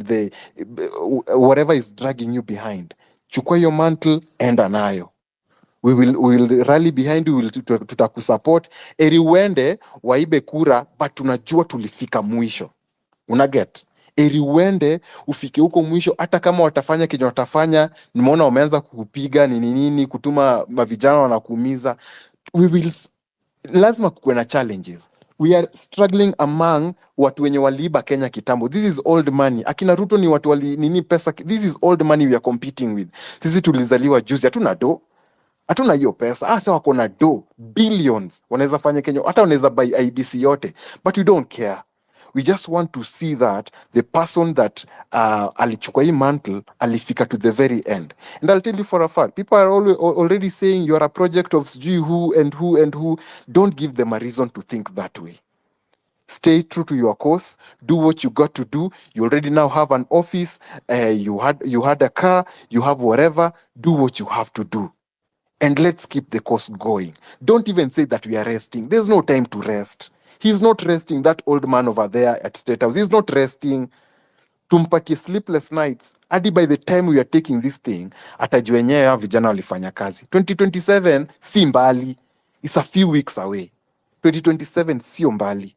the whatever is dragging you behind. Chukua your mantle, enda nayo. We will rally behind you, tutakusupport. Eri uende waibe kura, but tunajua tulifika mwisho. Unaget? Eri uende ufike huko mwisho, hata kama watafanya kenye watafanya, nimeona wameanza kukupiga nini kutuma mavijana wanakuumiza. Lazima kuwe na challenges. We are struggling among watu wenye waliiba Kenya kitambo. This is old money. Akina Ruto ni watu nini pesa. This is old money we are competing with. Sisi tulizaliwa juzi, hatuna hiyo pesa. Sasa wako na billions. Wanaweza fanya Kenya, hata wanaweza buy IBC yote. But we don't care. We just want to see that the person that alichukua hii mantle alifika to the very end. And I'll tell you for a fact, people are already saying you are a project of who and who and who. Don't give them a reason to think that way. Stay true to your course. Do what you got to do. You already now have an office. You had a car. You have whatever. Do what you have to do. And let's keep the course going. Don't even say that we are resting. There's no time to rest. He's not resting, that old man over there at State House. He's not resting. Tumpatie sleepless nights. Hadi by the time we are taking this thing, atajua yenyewe vijana walifanya kazi. 2027 si mbali. It's a few weeks away. 2027 sio mbali.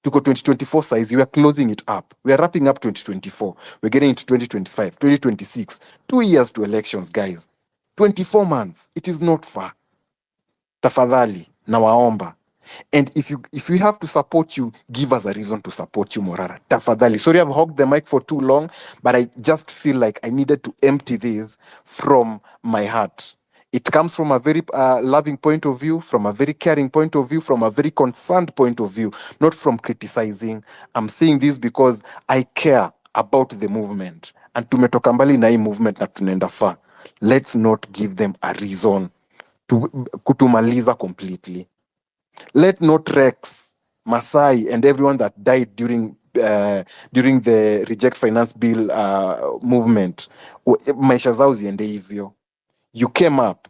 Tuko 2024 size. We are closing it up. We are wrapping up 2024. We're getting into 2025, 2026. 2 years to elections, guys. 24 months. It is not far. Tafadhali, nawaomba. And if we have to support you, give us a reason to support you, Morara. Tafadhali. Sorry, I've hogged the mic for too long, but I just feel like I needed to empty this from my heart. It comes from a very loving point of view, from a very caring point of view, from a very concerned point of view, not from criticizing. I'm saying this because I care about the movement. And tumetoka mbali na hii movement na tunaenda far. Let's not give them a reason to kutumaliza completely. Let not Rex, Masai, and everyone that died during the Reject Finance Bill movement, maisha zao ziende hivyo. You came up.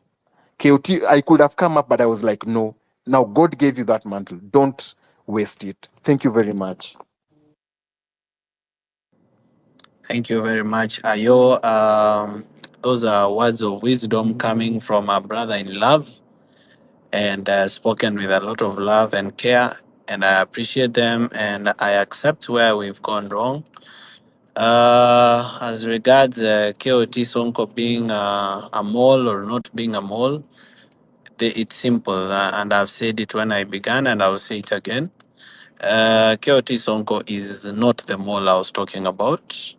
KOT, I could have come up, but I was like, no. Now God gave you that mantle. Don't waste it. Thank you very much. Thank you very much, Ayo. Those are words of wisdom coming from a brother in love, and spoken with a lot of love and care, and I appreciate them, and I accept where we've gone wrong. As regards KOT Sonko being a mole or not being a mole, it's simple, and I've said it when I began, and I'll say it again. KOT Sonko is not the mole I was talking about.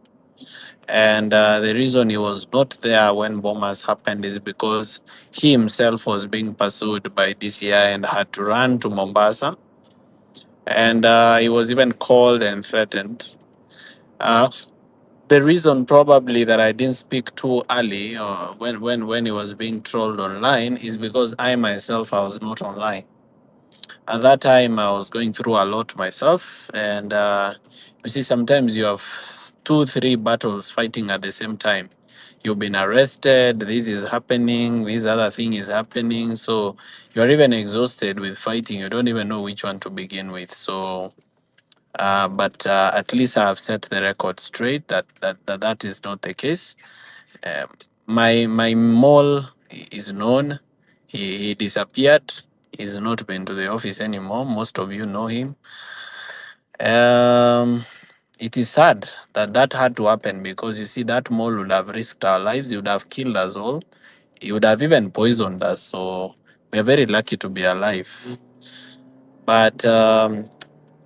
And the reason he was not there when bombers happened is because he himself was being pursued by DCI and had to run to Mombasa. And he was even called and threatened. The reason probably that I didn't speak too early when he was being trolled online is because I myself, I was not online. At that time, I was going through a lot myself. And you see, sometimes you have 2-3 battles fighting at the same time. You've been arrested, this is happening, this other thing is happening. So you're even exhausted with fighting. You don't even know which one to begin with. So, but at least I have set the record straight that is not the case. My mole is known. He disappeared. He's not been to the office anymore. Most of you know him. It is sad that had to happen because you see that mole would have risked our lives. He would have killed us all. He would have even poisoned us. So we're very lucky to be alive. But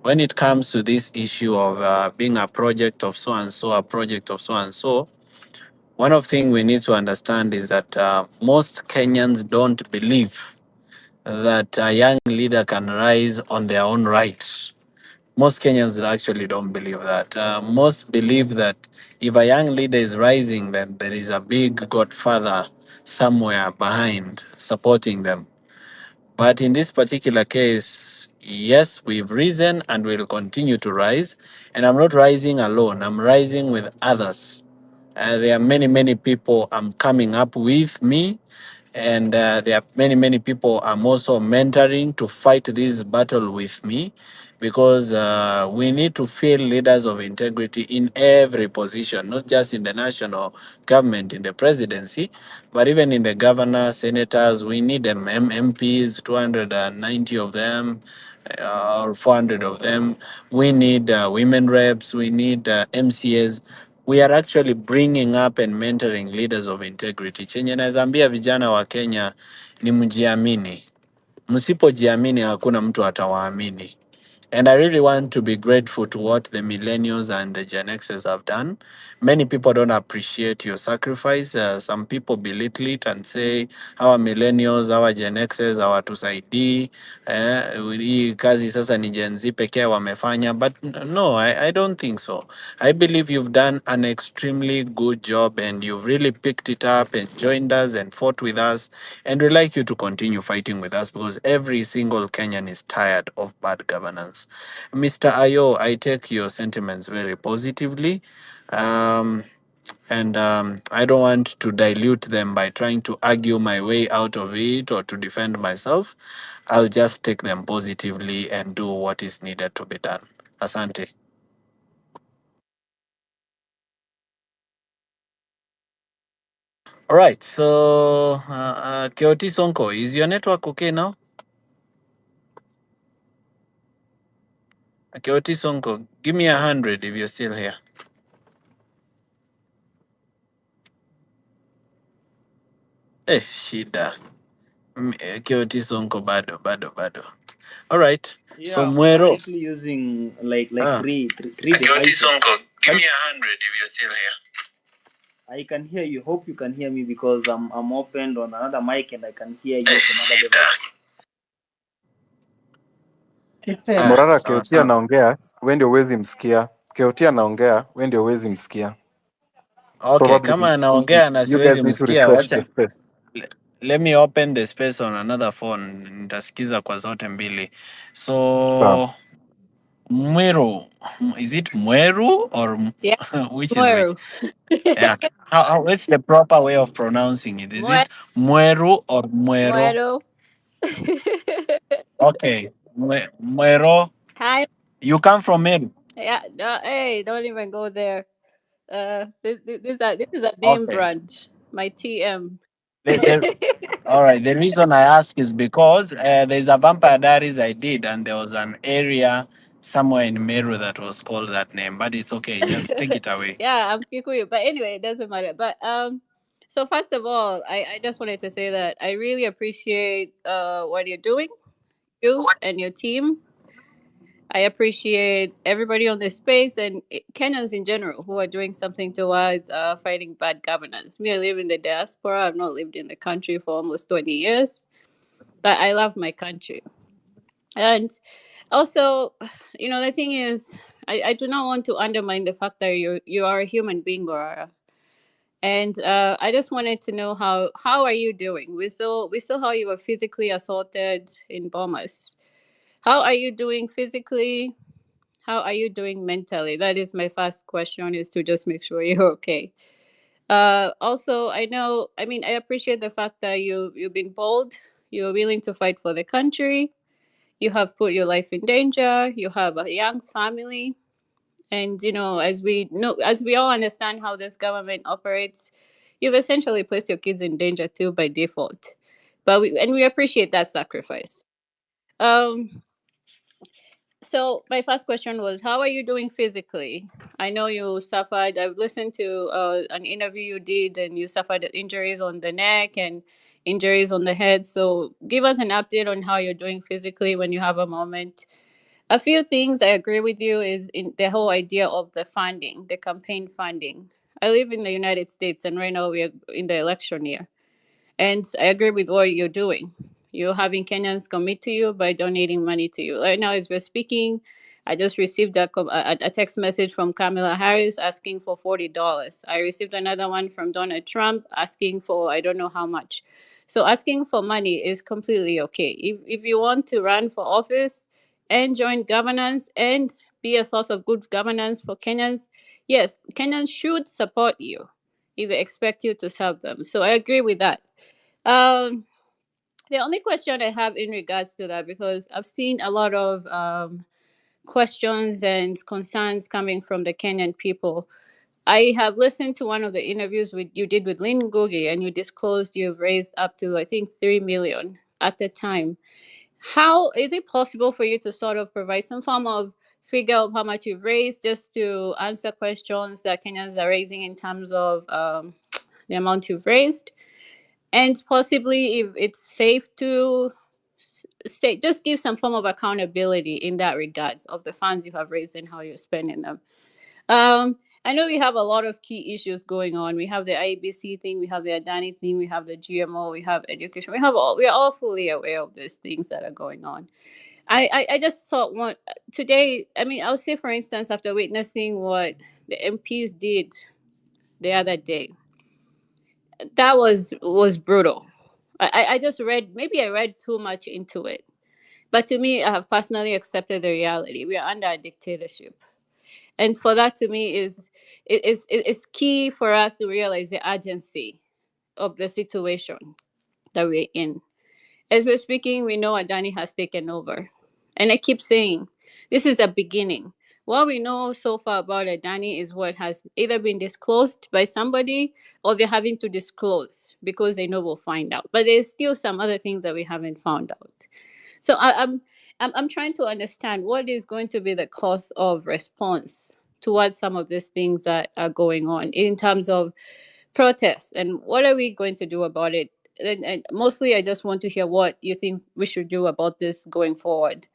when it comes to this issue of being a project of so and so, a project of so and so, one of the things we need to understand is that most Kenyans don't believe that a young leader can rise on their own right. Most Kenyans actually don't believe that. Most believe that if a young leader is rising, then there is a big godfather somewhere behind supporting them. But in this particular case, yes, we've risen and will continue to rise. And I'm not rising alone, I'm rising with others. There are many people I'm coming up with me, and there are many people I'm also mentoring to fight this battle with me. because we need to fill leaders of integrity in every position, not just in the national government, in the presidency, but even in the governors, senators. We need them, MPs, 290 of them, or 400 of them. We need women reps, we need MCAs. We are actually bringing up and mentoring leaders of integrity. Chenye naezambia vijana wa Kenya ni mjiamini. Msipojiamini hakuna mtu atawaamini. And I really want to be grateful to what the millennials and the Gen Xers have done. Many people don't appreciate your sacrifice. Some people belittle it and say, our millennials, our Gen Xers, hawatusaidii. Hii kazi sasa ni Gen Z pekee wamefanya. But no, I don't think so. I believe you've done an extremely good job and you've really picked it up and joined us and fought with us. And we'd like you to continue fighting with us because every single Kenyan is tired of bad governance. Mr. Ayo, I take your sentiments very positively. Um, and I don't want to dilute them by trying to argue my way out of it or to defend myself. I'll just take them positively and do what is needed to be done. Asante. All right, so Keoti Sonko, is your network okay now? Keoti Sonko, give me 100 if you're still here. Shida. Keoti Sonko, bado. All right, so Yeah, I'm Muero. currently using like Ah. three Keoti devices. Sonko, give me 100 if you're still here. I can hear you. Hope you can hear me because I'm opened on another mic and I can hear you from another device. Morara, Sawa Keotia sawa. anaongea, wewe ndio huwezi msikia. Keotia anaongea, wewe ndio huwezi msikia. Okay, Probably kama anaongea na you guys siwezi need to msikia, refresh wacha the space. let me open the space on another phone. Nitasikiza kwa zote mbili. Sawa. So Mweru, is it Mweru or Yeah, which is which? Moru. Yeah. What's the proper way of pronouncing it? Is it Mweru or Mwero? Moru. Okay, Mwero. Hi. You come from Meru. Yeah. No, hey, don't even go there. This is a name Okay. brand. My TM. The, all right. The reason I ask is because there's a Vampire Diaries I did, and there was an area somewhere in Meru that was called that name. But it's okay. Just take it away. Yeah, I'm Kikuyu. But anyway, it doesn't matter. But so first of all, I just wanted to say that I really appreciate what you're doing, you and your team. I appreciate everybody on this space and Kenyans in general who are doing something towards fighting bad governance. Me, I live in the diaspora. I've not lived in the country for almost 20 years, but I love my country. And also, the thing is, I do not want to undermine the fact that you are a human being, Gorara. And I just wanted to know how are you doing? We saw how you were physically assaulted in Bomas. How are you doing physically? How are you doing mentally? That is my first question, is to just make sure you're okay. Also, I appreciate the fact that you've been bold. You're willing to fight for the country. You have put your life in danger. You have a young family. And, as we all understand how this government operates, you've essentially placed your kids in danger too by default. We appreciate that sacrifice. Um, So my first question was, how are you doing physically? I know you suffered. I've listened to an interview you did, and you suffered injuries on the neck and injuries on the head. So give us an update on how you're doing physically when you have a moment. A few things I agree with you is in the whole idea of the funding, the campaign funding. I live in the United States, and right now we are in the election year. And I agree with what you're doing. You're having Kenyans commit to you by donating money to you. Right now, as we're speaking, I just received a text message from Kamala Harris asking for $40. I received another one from Donald Trump asking for I don't know how much. So asking for money is completely okay. If you want to run for office and join governance and be a source of good governance for Kenyans, yes, Kenyans should support you if they expect you to serve them. So I agree with that. um, the only question I have in regards to that, because I've seen a lot of questions and concerns coming from the Kenyan people. I have listened to one of the interviews you did with Lynn Ngugi, and you disclosed you've raised up to, I think, 3 million at the time. How is it possible for you to sort of provide some form of figure of how much you've raised, just to answer questions that Kenyans are raising in terms of the amount you've raised? And possibly, if it's safe to stay, just give some form of accountability in that regards of the funds you have raised and how you're spending them. I know we have a lot of key issues going on. We have the IBC thing, we have the Adani thing, we have the GMO, we have education. We are all fully aware of these things that are going on. I just thought one today. I mean, I'll say, for instance, after witnessing what the MPs did the other day, that was brutal. I just read, maybe I read too much into it, but to me, I have personally accepted the reality. We are under a dictatorship, and for that, to me, is key for us to realize the urgency of the situation that we're in. As we're speaking, we know Adani has taken over. And I keep saying, this is a beginning. What we know so far about Adani is what has either been disclosed by somebody, or they're having to disclose because they know we'll find out. But there's still some other things that we haven't found out. So I'm trying to understand what is going to be the cost of response towards some of these things that are going on in terms of protest, and what are we going to do about it. And mostly I just want to hear what you think we should do about this going forward.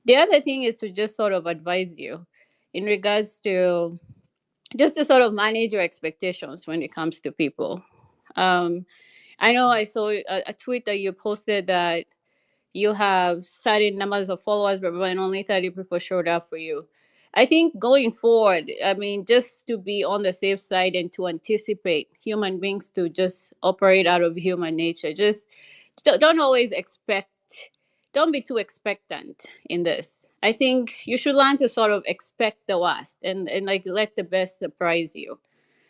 The other thing is to just sort of advise you in regards to just to sort of manage your expectations when it comes to people. I know I saw a tweet that you posted that you have certain numbers of followers, but when only 30 people showed up for you. I think going forward, I mean, just to be on the safe side and to anticipate human beings to just operate out of human nature, just don't always expect, don't be too expectant in this. I think you should learn to sort of expect the worst, and like let the best surprise you.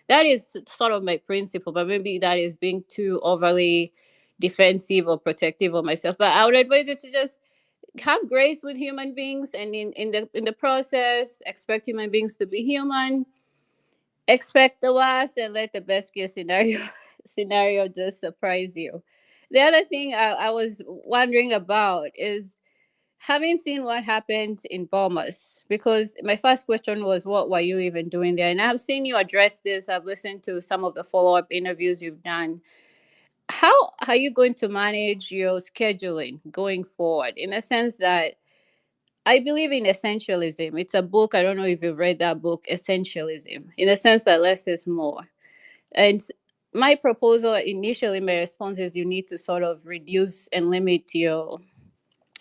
That is sort of my principle, but maybe that is being too overly defensive or protective of myself. But I would advise you to just have grace with human beings, and in the process, expect human beings to be human, expect the worst, and let the best case scenario scenario just surprise you. The other thing I was wondering about is, having seen what happened in Bomas, because my first question was, what were you even doing there? And I've seen you address this. I've listened to some of the follow-up interviews you've done. How are you going to manage your scheduling going forward, in a sense that I believe in essentialism? It's a book. I don't know if you've read that book, Essentialism, in the sense that less is more. And my proposal initially, my response is, you need to sort of reduce and limit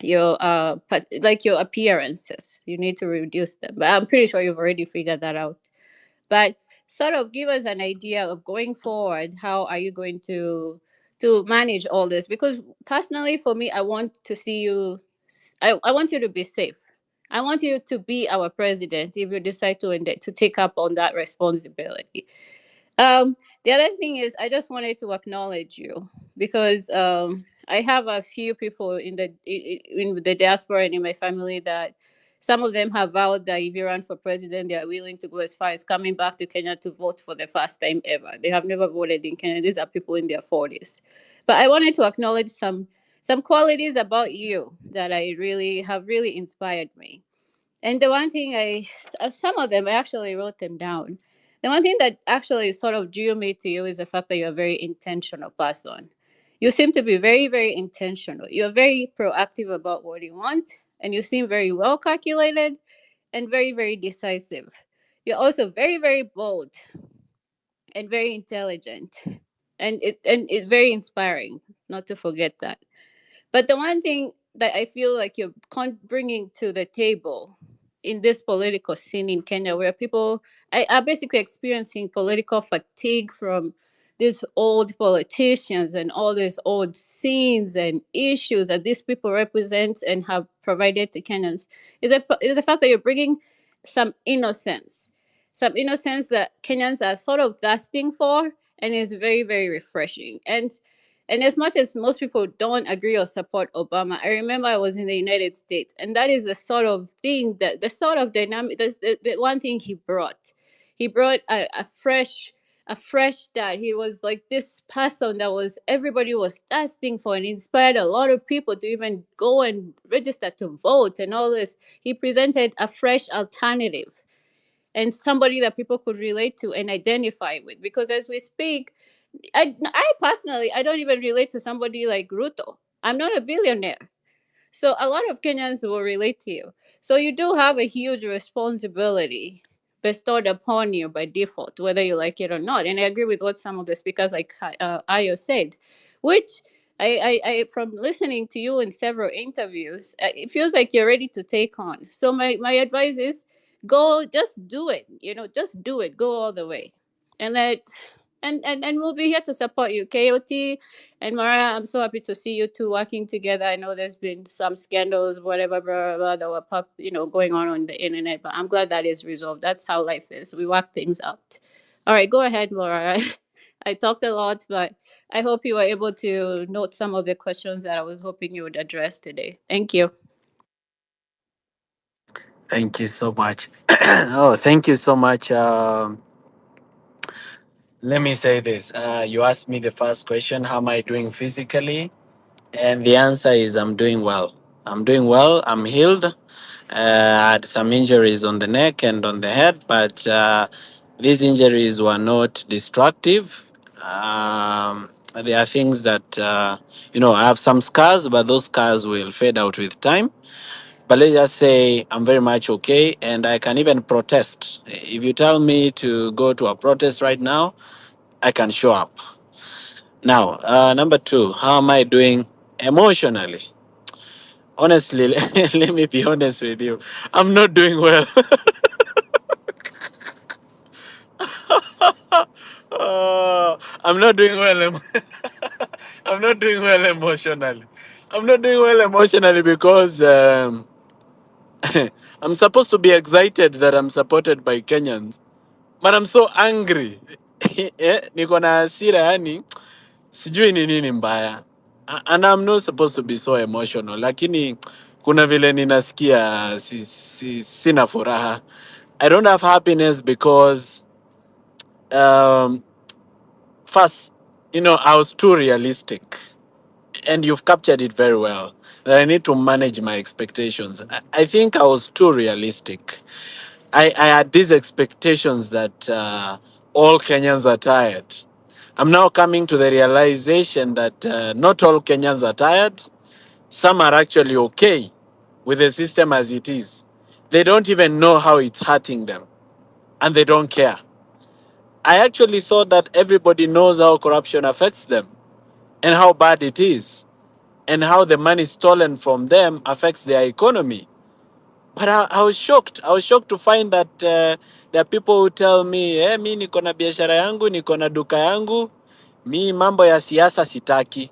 like your appearances. You need to reduce them. But I'm pretty sure you've already figured that out. But sort of give us an idea of going forward, how are you going to manage all this? Because personally, for me, I want to see you, I want you to be safe. I want you to be our president if you decide to take up on that responsibility. The other thing is, I just wanted to acknowledge you, because I have a few people in the diaspora and in my family that some of them have vowed that if you run for president, they are willing to go as far as coming back to Kenya to vote for the first time ever. They have never voted in Kenya. These are people in their 40s. But I wanted to acknowledge some qualities about you that I really have really inspired me. And the one thing some of them, I actually wrote them down. The one thing that actually sort of drew me to you is the fact that you're a very intentional person. You seem to be very, very intentional. You're very proactive about what you want, and you seem very well calculated and very, very decisive. You're also very, very bold and very intelligent, and it very inspiring. Not to forget that. But the one thing that I feel like you're bringing to the table in this political scene in Kenya, where people are basically experiencing political fatigue from these old politicians and all these old scenes and issues that these people represent and have provided to Kenyans, is the fact that you're bringing some innocence, that Kenyans are sort of thirsting for, and is very, very refreshing. And And as much as most people don't agree or support Obama, I remember I was in the United States, and that is the sort of thing that the sort of dynamic. That's the one thing he brought. He brought a fresh start. He was like this person that was everybody was asking for, and inspired a lot of people to even go and register to vote and all this. He presented a fresh alternative and somebody that people could relate to and identify with. Because as we speak, I personally, I don't even relate to somebody like Ruto. I'm not a billionaire. So a lot of Kenyans will relate to you. So you do have a huge responsibility bestowed upon you by default, whether you like it or not. And I agree with what some of the speakers like Ayo said, which from listening to you in several interviews, it feels like you're ready to take on. So my advice is go, just do it. Just do it. Go all the way, and let and we'll be here to support you. KOT and Mara, I'm so happy to see you two working together. I know there's been some scandals, whatever, blah, blah, blah, that were going on the internet, but I'm glad that is resolved. That's how life is. We work things out. All right, go ahead, Mara. I talked a lot, but I hope you were able to note some of the questions that I was hoping you would address today. Thank you. Thank you so much. Oh, thank you so much. Let me say this. You asked me the first question, how am I doing physically? And the answer is I'm doing well. I'm doing well. I'm healed. I had some injuries on the neck and on the head, but these injuries were not destructive. There are things that, I have some scars, but those scars will fade out with time. But let's just say I'm very much okay, and I can even protest. If you tell me to go to a protest right now, I can show up. Now, number two, how am I doing emotionally? Honestly, let me be honest with you. I'm not doing well. I'm not doing well. I'm not doing well emotionally. I'm not doing well emotionally because I'm supposed to be excited that I'm supported by Kenyans, but I'm so angry. Niko na hasira yani, sijui ni nini mbaya. And I'm not supposed to be so emotional, lakini kuna vile ninasikia sina furaha. I don't have happiness because um, first, I was too realistic, and you've captured it very well. That I need to manage my expectations. I think I was too realistic. I had these expectations that all Kenyans are tired. I'm now coming to the realization that not all Kenyans are tired. Some are actually okay with the system as it is. They don't even know how it's hurting them, and they don't care. I actually thought that everybody knows how corruption affects them and how bad it is and how the money stolen from them affects their economy. But I was shocked. I was shocked to find that there are people who tell me, mi niko na biashara yangu, niko na duka yangu, mi mambo ya siasa sitaki.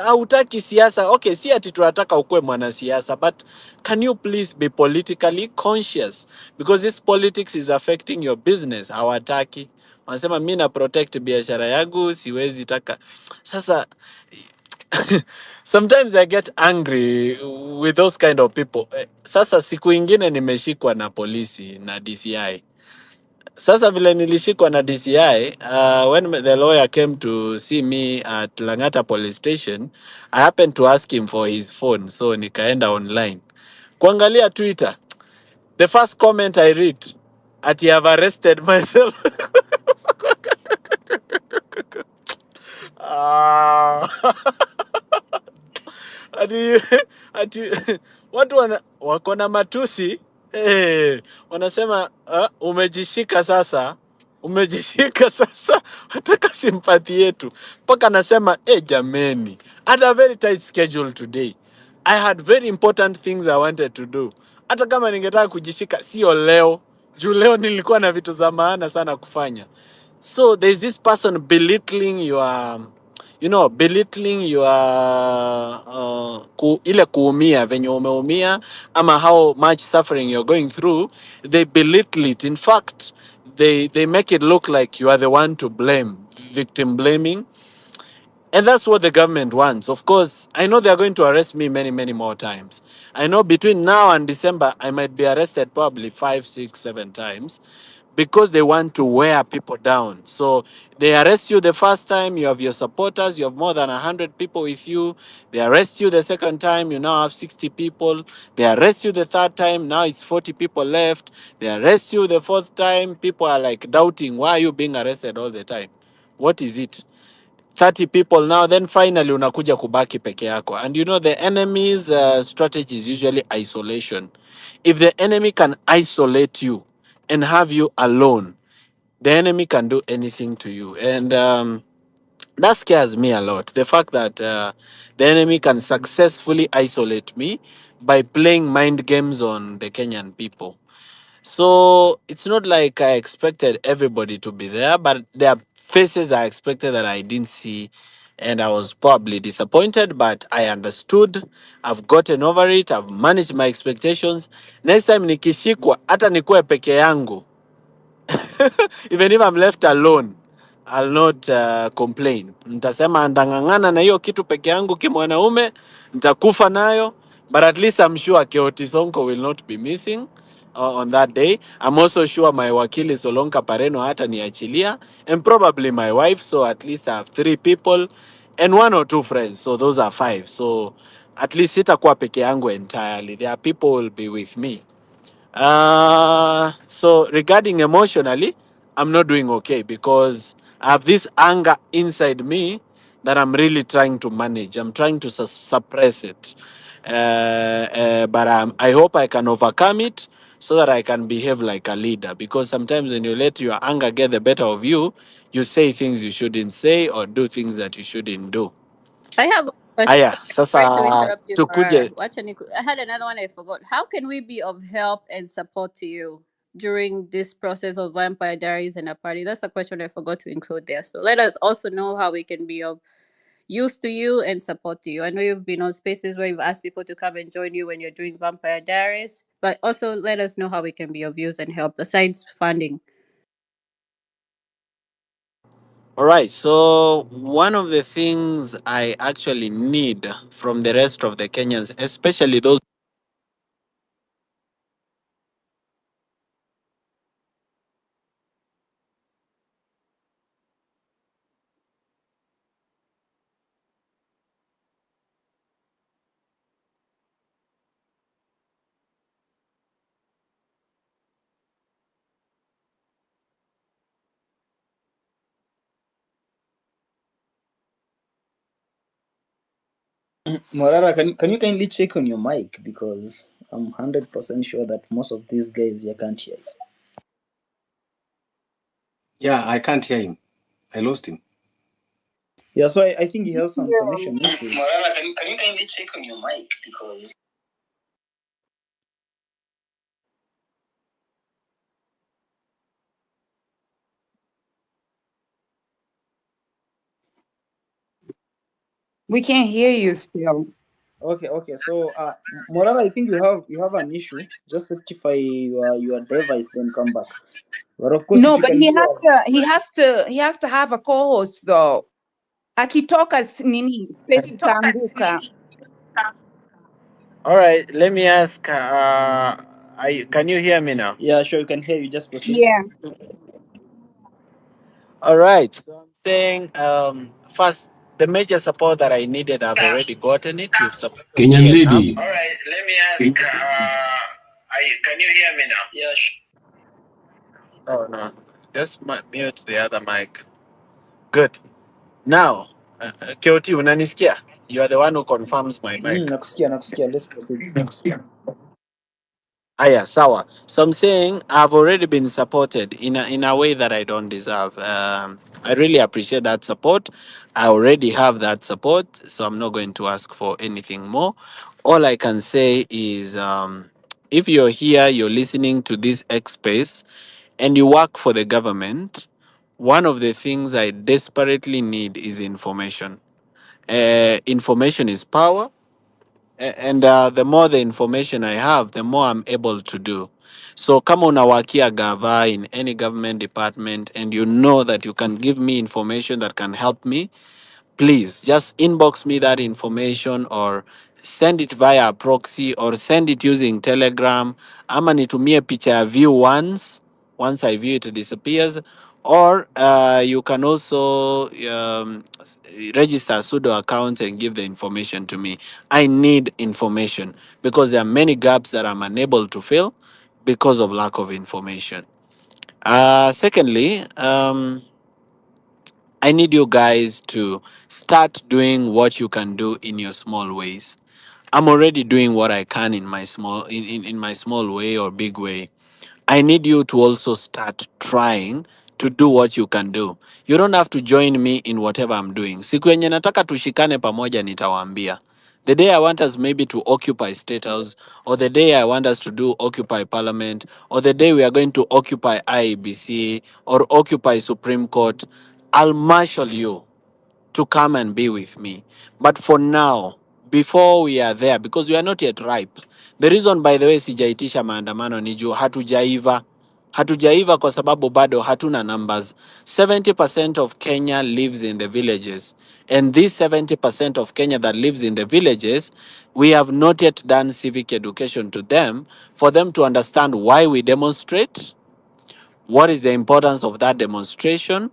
Hautaki siasa. Okay, si ati tunataka ukue mwanasiasa, but can you please be politically conscious? Because this politics is affecting your business. Hawataki. Wanasema mi na protect biashara yangu, siwezi taka. Sasa sometimes I get angry with those kind of people. Sasa siku ingine nimeshikwa na polisi na DCI. Sasa vile nilishikwa na DCI, when the lawyer came to see me at Langata police station, I happened to ask him for his phone, so nikaenda online. Kuangalia Twitter, the first comment I read, at you have arrested myself. Ah. ati, ati watu wako na matusi wanasema umejishika sasa, umejishika sasa, wataka simpati yetu. Mpaka nasema jameni, I had a very tight schedule today. I had very important things I wanted to do. Hata kama ningetaka kujishika sio leo, juu leo nilikuwa na vitu za maana sana kufanya. So there's this person belittling your, belittling your ile kuumia venye umeumia ama how much suffering you're going through. They belittle it. In fact, they make it look like you are the one to blame, victim blaming. And that's what the government wants. Of course, I know they're going to arrest me many, many more times. I know between now and December, I might be arrested probably 5, 6, 7 times because they want to wear people down. So they arrest you the first time, you have your supporters, you have more than 100 people with you. They arrest you the second time, you now have 60 people. They arrest you the third time, now it's 40 people left. They arrest you the fourth time, people are like doubting, why are you being arrested all the time? What is it? 30 people now, then finally unakuja kubaki peke yako. And you know the enemy's strategy is usually isolation. If the enemy can isolate you and have you alone, the enemy can do anything to you. And that scares me a lot. The fact that the enemy can successfully isolate me by playing mind games on the Kenyan people. So it's not like I expected everybody to be there, but there are faces I expected that I didn't see. And I was probably disappointed, but I understood. I've gotten over it. I've managed my expectations. Next time nikishikwa, hata nikuwe peke yangu, even if I'm left alone, I'll not complain. Nitasema ndang'ang'ana na hiyo kitu peke yangu kimwanaume, nitakufa nayo, but at least I'm sure Keoti Sonko will not be missing on that day. I'm also sure my wakili Solonka Pareno hata niachilia, and probably my wife, so at least I have 3 people and 1 or 2 friends, so those are 5. So at least sitakuwa peke yangu entirely. There are people who will be with me. So regarding emotionally, I'm not doing okay because I have this anger inside me that I'm really trying to manage. I'm trying to suppress it. But I hope I can overcome it so that I can behave like a leader. Because sometimes when you let your anger get the better of you, you say things you shouldn't say or do things that you shouldn't do. I have a question. Aya, Sorry to sasa interrupt you, tukuje. Morara. I had another one I forgot. How can we be of help and support to you during this process of Vampire Diaries and a party? That's a question I forgot to include there. So let us also know how we can be of use to you and support to you. I know you've been on spaces where you've asked people to come and join you when you're doing Vampire Diaries, but also let us know how we can be of use and help besides funding. All right. So one of the things I actually need from the rest of the Kenyans, especially those. Morara, can you kindly check on your mic because I'm 100% sure that most of these guys you can't hear you. Yeah, I can't hear him. I lost him. Yeah, so I think he has some connection issues. Morara, can you kindly check on your mic because We can't hear you still. Okay. So Morara, I think you have an issue. Just rectify your device, then come back. But of course, if No, you but can hear us. he has to have a co-host though. Akitoka nini space itaanguka. All right. Let me ask. Can you hear me now? Yeah, sure, you can hear you. Just proceed. Yeah. All right. So I'm saying, first, the major support that I needed, I've already gotten it. You've supported Kenyan me enough. lady. All right. Let me ask. Can you hear me now? Yeah, Oh no. Just mute the other mic. Good. Now, Keoti, unanisikia? You are the one who confirms my mic. nakusikia. Let's proceed. Aya, sawa. So I'm saying I've already been supported in a way that I don't deserve. I really appreciate that support. I already have that support, so I'm not going to ask for anything more. All I can say is, if you're here, you're listening to this X space, and you work for the government, one of the things I desperately need is information. Information is power. And the more the information I have, the more I'm able to do. So kama unawakia gava in any government department and you know that you can give me information that can help me, please just inbox me that information, or send it via proxy, or send it using Telegram, ama nitumie picha ya view once I view it disappears, or you can also register a pseudo account and give the information to me. I need information because there are many gaps that I'm unable to fill because of lack of information. Secondly, I need you guys to start doing what you can do in your small ways. I'm already doing what I can in my in my small way or big way. I need you to also start trying to do what you can do. You don't have to join me in whatever I'm doing. Siku yenye nataka tushikane pamoja nitawaambia. The day I want us maybe to occupy State House, or the day I want us to do occupy Parliament, or the day we are going to occupy IEBC or occupy Supreme Court, I'll marshal you to come and be with me. But for now, before we are there, because we are not yet ripe. The reason, by the way, sijaitisha maandamano ni juu hatujaiva. Hatujaiva kwa sababu bado hatuna numbers. 70% of Kenya lives in the villages. And this 70% of Kenya that lives in the villages, we have not yet done civic education to them for them to understand why we demonstrate, what is the importance of that demonstration,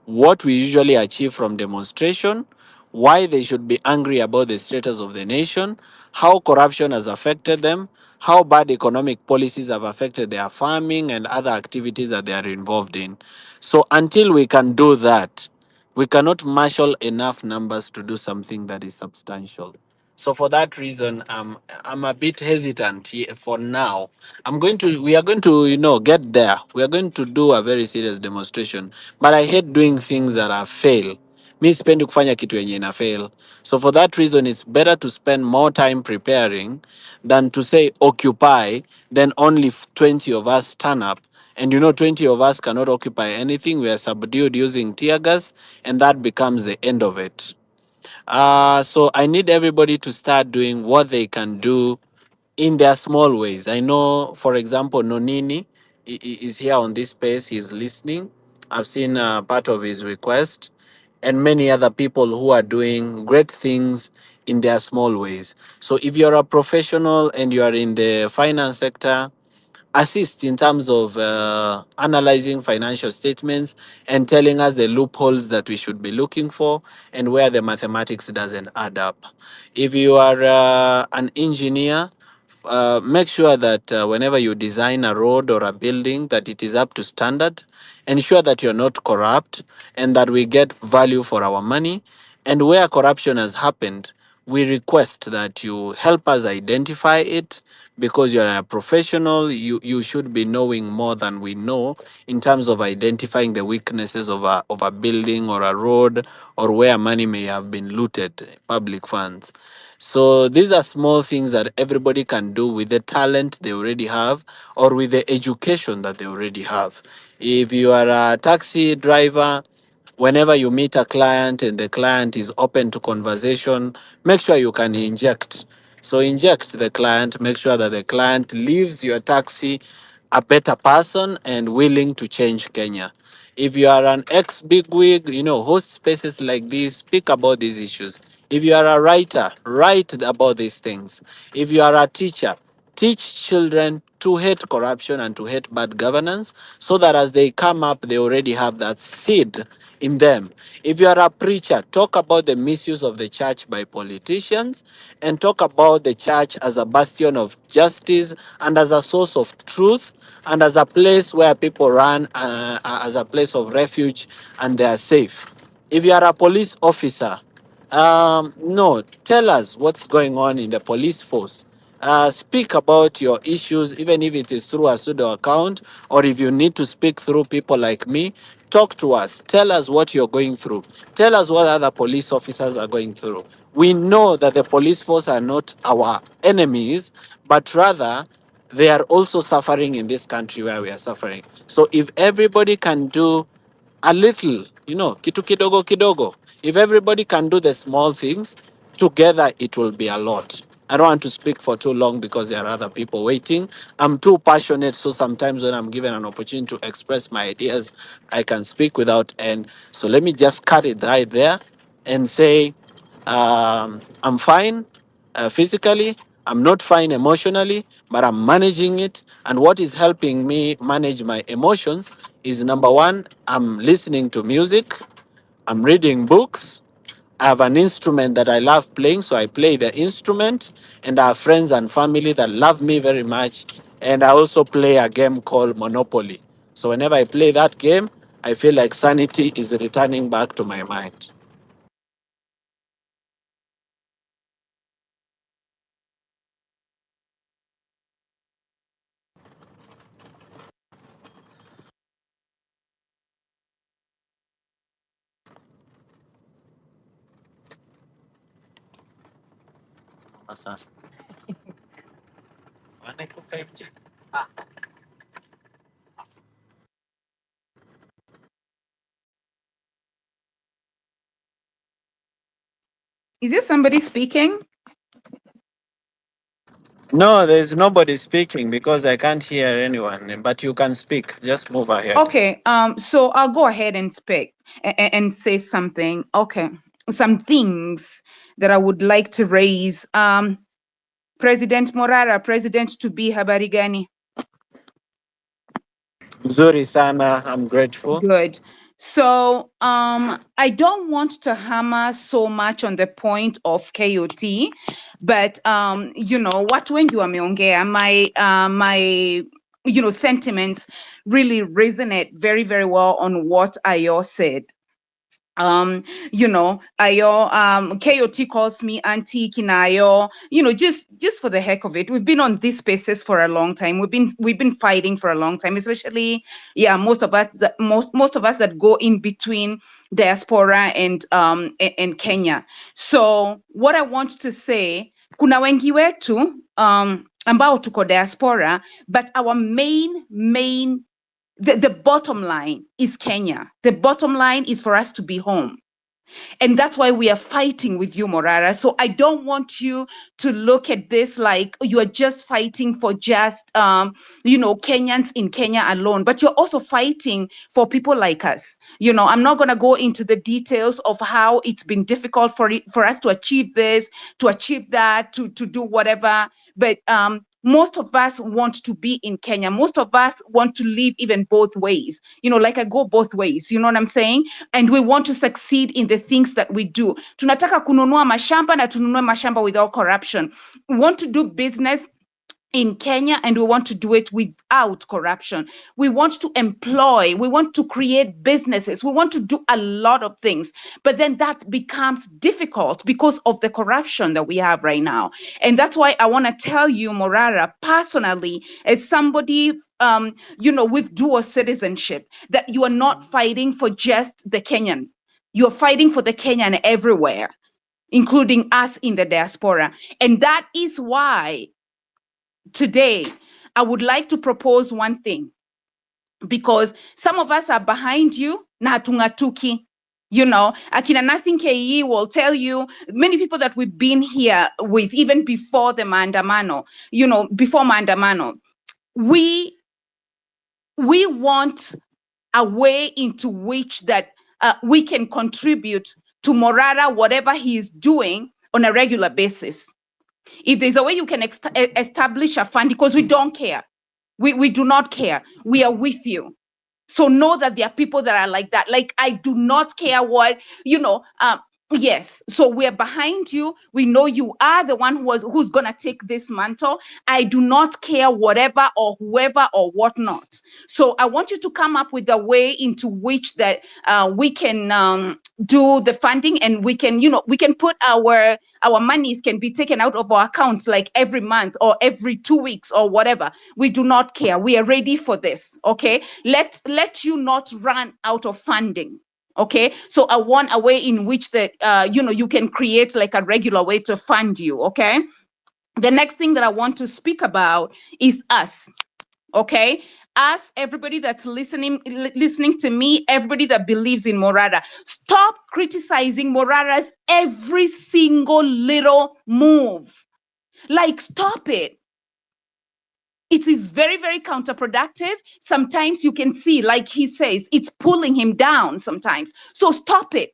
what we usually achieve from demonstration, why they should be angry about the status of the nation, how corruption has affected them, how bad economic policies have affected their farming and other activities that they are involved in. So until we can do that, we cannot marshal enough numbers to do something that is substantial. So for that reason, I'm a bit hesitant for now. We are going to, get there. We are going to do a very serious demonstration. But I hate doing things that are fail. Mi sipendi kufanya kitu yenye ina fail. So for that reason, it's better to spend more time preparing than to say occupy, then only 20 of us turn up. And 20 of us cannot occupy anything. We are subdued using tear gas, and that becomes the end of it. So I need everybody to start doing what they can do in their small ways. I know, for example, Nonini is here on this space. He's listening. I've seen part of his request, and many other people who are doing great things in their small ways. So if you're a professional and you are in the finance sector, assist in terms of analyzing financial statements and telling us the loopholes that we should be looking for and where the mathematics doesn't add up. If you are an engineer, make sure that whenever you design a road or a building, that it is up to standard. Ensure that you're not corrupt and that we get value for our money. And where corruption has happened, we request that you help us identify it, because you're a professional. You should be knowing more than we know in terms of identifying the weaknesses of a building or a road, or where money may have been looted, public funds. So these are small things that everybody can do with the talent they already have or with the education that they already have. If you are a taxi driver, whenever you meet a client and the client is open to conversation, make sure you can inject. So inject the client, make sure that the client leaves your taxi a better person and willing to change Kenya. If you are an ex-bigwig, host spaces like this, speak about these issues. If you are a writer, write about these things. If you are a teacher, teach children to hate corruption and to hate bad governance, so that as they come up, they already have that seed in them. If you are a preacher, talk about the misuse of the church by politicians, and talk about the church as a bastion of justice and as a source of truth and as a place where people run as a place of refuge and they are safe. If you are a police officer, no, tell us what's going on in the police force. Speak about your issues, even if it is through a pseudo account, or if you need to speak through people like me, talk to us. Tell us what you're going through. Tell us what other police officers are going through. We know that the police force are not our enemies, but rather they are also suffering in this country where we are suffering. So if everybody can do a little, kitu kidogo kidogo. If everybody can do the small things, together it will be a lot. I don't want to speak for too long because there are other people waiting. I'm too passionate, so sometimes when I'm given an opportunity to express my ideas, I can speak without end. So let me just cut it right there and say, I'm fine physically, I'm not fine emotionally, but I'm managing it. And what is helping me manage my emotions is number one, I'm listening to music, I'm reading books, I have an instrument that I love playing, so I play the instrument, and I have friends and family that love me very much. And I also play a game called Monopoly. So whenever I play that game, I feel like sanity is returning back to my mind. Is there somebody speaking? No, there's nobody speaking because I can't hear anyone, but you can speak. Just move ahead. Okay, so I'll go ahead and speak and say something. Okay, some things that I would like to raise. President Morara, President to be, habari gani? Mzuri sana, I'm grateful. Good. So I don't want to hammer so much on the point of KOT, but watu wengi wameongea, my sentiments really resonate very, very well on what Ayo said. Ayo, KOT calls me auntie Kinayo, just for the heck of it. We've been on these spaces for a long time. We've been fighting for a long time, especially, most of us that go in between diaspora and Kenya. So what I want to say, kuna wengi wetu ambao tuko diaspora, but our main the bottom line is Kenya. The bottom line is for us to be home. And that's why we are fighting with you, Morara. So I don't want you to look at this like you are just fighting for just, Kenyans in Kenya alone, but you're also fighting for people like us. I'm not going to go into the details of how it's been difficult for us to achieve this, to achieve that, to do whatever. But most of us want to be in Kenya. Most of us want to live even both ways. Like I go both ways. You know what I'm saying? And we want to succeed in the things that we do. Tunataka kununua mashamba na tununue mashamba without corruption. We want to do business in Kenya, and we want to do it without corruption. We want to employ, we want to create businesses, we want to do a lot of things, but then that becomes difficult because of the corruption that we have right now. And that's why I want to tell you, Morara, personally, as somebody with dual citizenship, that you are not fighting for just the Kenyan. You're fighting for the Kenyan everywhere, including us in the diaspora. And that is why today I would like to propose one thing, because some of us are behind you na hatung'atuki. Akina Nothing KE will tell you, many people that we've been here with, even before the maandamano, before maandamano, we want a way into which that we can contribute to Morara, whatever he is doing on a regular basis. If there's a way you can establish a fund, because we don't care. We do not care. We are with you. So know that there are people that are like that. Like, I do not care what, yes. So we're behind you. We know you are the one who's going to take this mantle. I do not care whatever or whoever or whatnot. So I want you to come up with a way into which that we can do the funding, and we can, we can put our monies can be taken out of our accounts like every month or every 2 weeks or whatever. We do not care. We are ready for this. Okay. Let you not run out of funding. Okay. So I want a way in which that, you can create like a regular way to fund you. Okay. The next thing that I want to speak about is us. Okay. Us, everybody that's listening to me, everybody that believes in Morara, stop criticizing Morara's every single little move. Like, stop it. It is very, very counterproductive. Sometimes you can see, like he says, it's pulling him down sometimes. So stop it.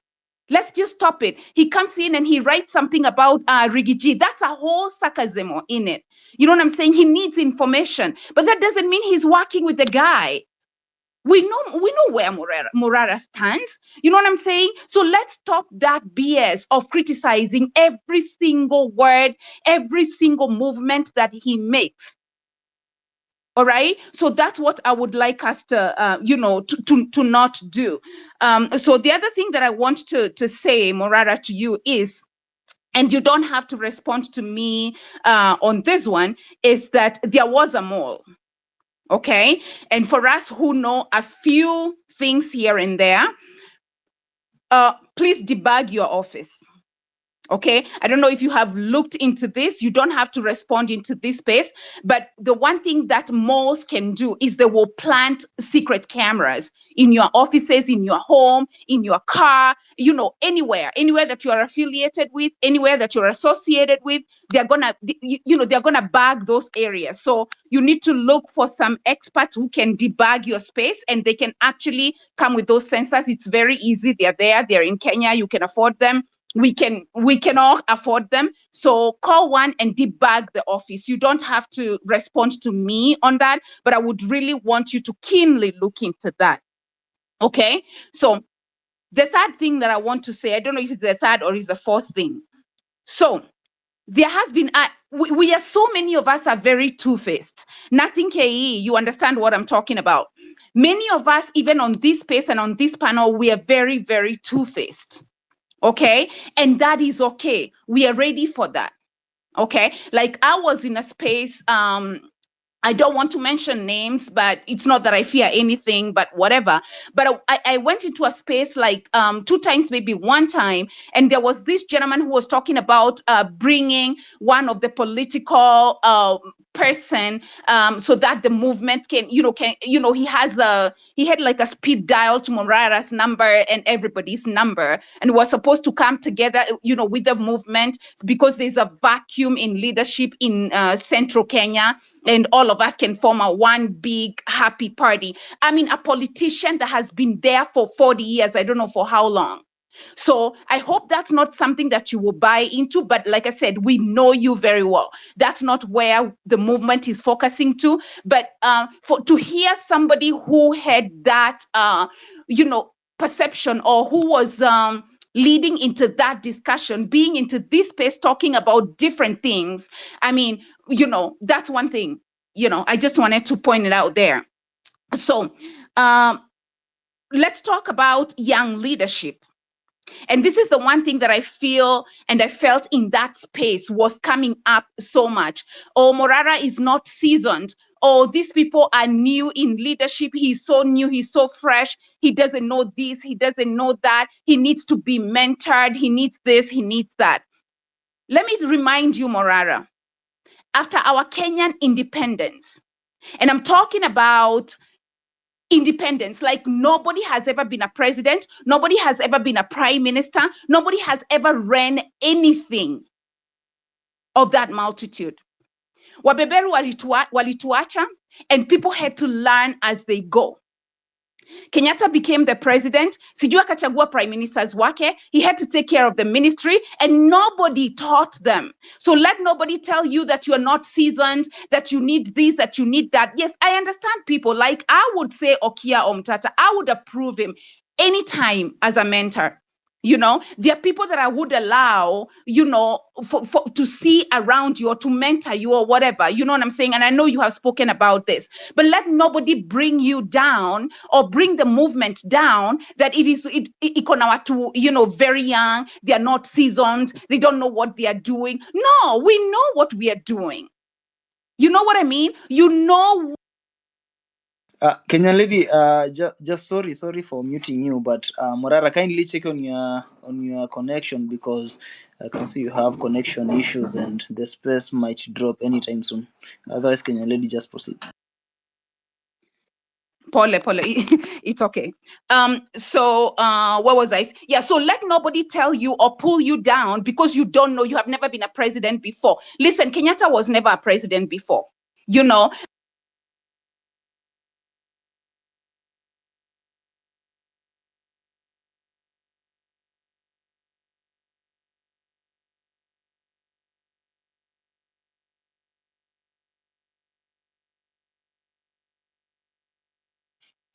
Let's just stop it. He comes in and he writes something about Rigiji. That's a whole sarcasm in it. You know what I'm saying? He needs information, but that doesn't mean he's working with the guy. We know where Morara stands. You know what I'm saying? So let's stop that BS of criticizing every single word, every single movement that he makes. All right. So that's what I would like us to, to not do. So the other thing that I want to say, Morara, to you is, and you don't have to respond to me on this one, is that there was a mall. Okay. And for us who know a few things here and there, please debug your office. Okay, I don't know if you have looked into this. You don't have to respond into this space, but the one thing that malls can do is they will plant secret cameras in your offices, in your home, in your car, anywhere that you are affiliated with, anywhere that you're associated with. They're gonna bag those areas. So you need to look for some experts who can debug your space, and they can actually come with those sensors. It's very easy. They're in Kenya. You can afford them. We can all afford them. So call one and debug the office. You don't have to respond to me on that, but I would really want you to keenly look into that. Okay. So the third thing that I want to say, I don't know if it's the third or is the fourth thing. So there has been, we are, so many of us are very two-faced. Nothing KE, you understand what I'm talking about. Many of us, even on this space and on this panel, we are very, very two-faced. Okay. And that is okay. We are ready for that. Okay. Like I was in a space, I don't want to mention names, but it's not that I fear anything, but whatever. But I went into a space like 2 times, maybe 1 time, and there was this gentleman who was talking about bringing one of the political person so that the movement can, he had like a speed dial to Morara's number and everybody's number, and was supposed to come together, with the movement, because there's a vacuum in leadership in central Kenya, and all of us can form a one big happy party. I mean, a politician that has been there for 40 years, I don't know for how long. So I hope that's not something that you will buy into. But like I said, we know you very well. That's not where the movement is focusing to. But to hear somebody who had that, perception, or who was leading into that discussion, being into this space, talking about different things. I mean, that's one thing. I just wanted to point it out there. So let's talk about young leadership. And this is the one thing that I feel and I felt in that space was coming up so much. Oh, Morara is not seasoned. Oh, these people are new in leadership. He's so new. He's so fresh. He doesn't know this. He doesn't know that. He needs to be mentored. He needs this. He needs that. Let me remind you, Morara, after our Kenyan independence, and I'm talking about independence, like nobody has ever been a president, nobody has ever been a prime minister, nobody has ever ran anything of that multitude. Wabeberu walituacha, and people had to learn as they go. Kenyatta became the president, sijui akachagua prime ministers wake, he had to take care of the ministry, and nobody taught them. So let nobody tell you that you're not seasoned, that you need this, that you need that. Yes, I understand people. Like I would say Okia Omtata, I would approve him anytime as a mentor. There are people that I would allow, for to see around you or to mentor you or whatever. You know what I'm saying? And I know you have spoken about this, but let nobody bring you down or bring the movement down that it is very young. They are not seasoned. They don't know what they are doing. No, we know what we are doing. You know what I mean? Kenyan lady, just sorry for muting you, but Morara, kindly check on your connection, because I can see you have connection issues and the space might drop anytime soon. Otherwise, Kenyan lady, just proceed. Pole, it's okay. So what was I? Yeah, so let nobody tell you or pull you down because you don't know, you have never been a president before. Listen, Kenyatta was never a president before.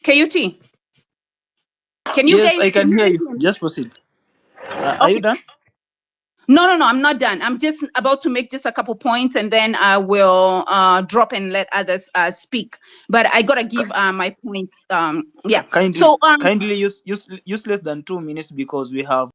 KUT, can you Yes, guys? I can hear guys you. hear me? Just proceed. Are you Okay. done? No, I'm not done. I'm just about to make just a couple points, and then I will drop and let others speak. But I gotta give my point. Yeah. Kindly, So kindly use less than 2 minutes because we have